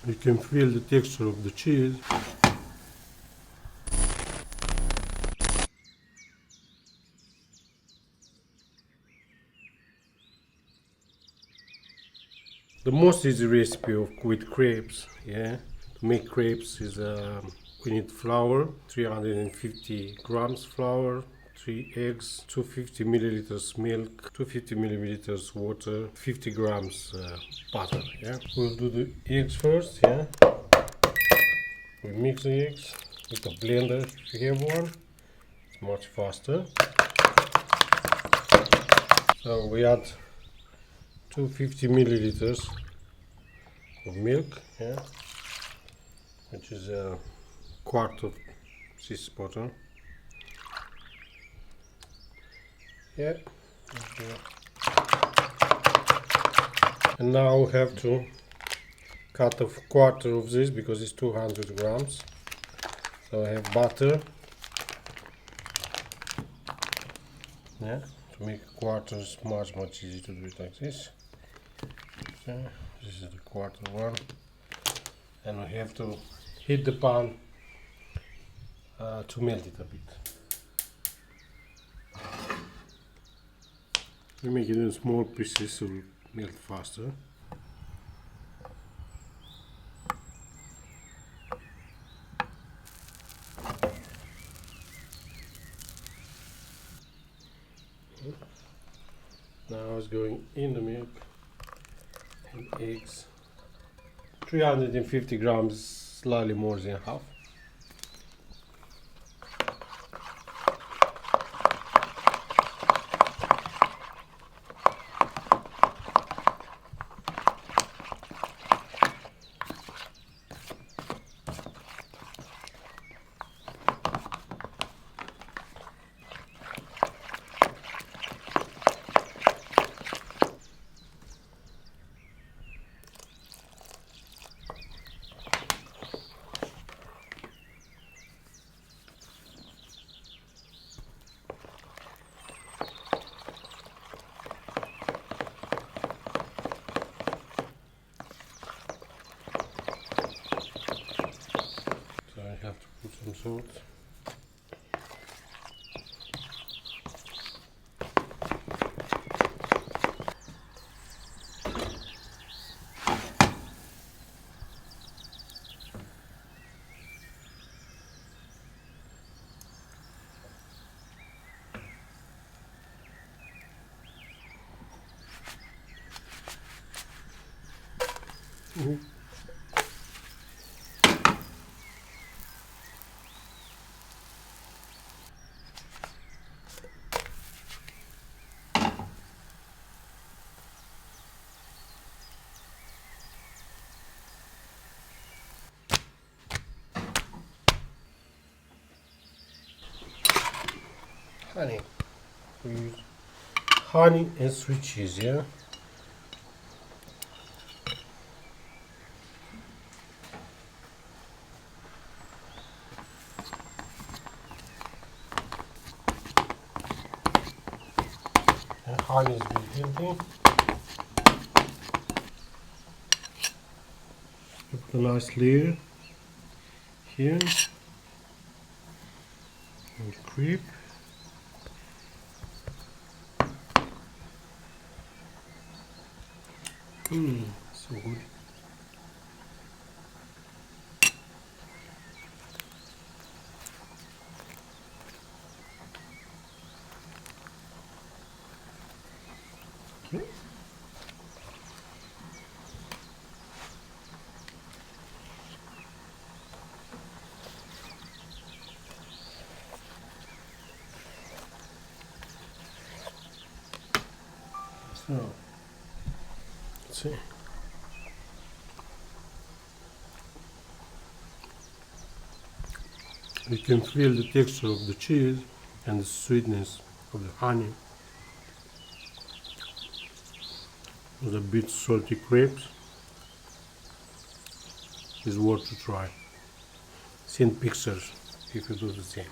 You can feel the texture of the cheese. The most easy recipe with crepes, yeah, to make crepes is we need flour, 350 grams flour, 3 eggs, 250 milliliters milk, 250 milliliters water, 50 grams butter. Yeah, we'll do the eggs first. Yeah, we mix the eggs with a blender if you have one. It's much faster. So we add 250 milliliters of milk, yeah, which is a quart of this bottle. Yeah, okay. And now we have to cut a quarter of this because it's 200 grams. So I have butter, yeah, to make a quarter is much easier to do it like this. So this is the quarter one, and we have to heat the pan to melt it a bit. We make it in small pieces so it will melt faster. Now it's going in the milk and eggs. 350 grams, slightly more than half. I have to put some salt. Honey. We use honey and sweet cheese, yeah? And honey is very healthy. You put a nice layer here. And crepe. So good. Okay. So, let's see. You can feel the texture of the cheese and the sweetness of the honey. With a bit salty crepes is worth to try. Send pictures if you do the same.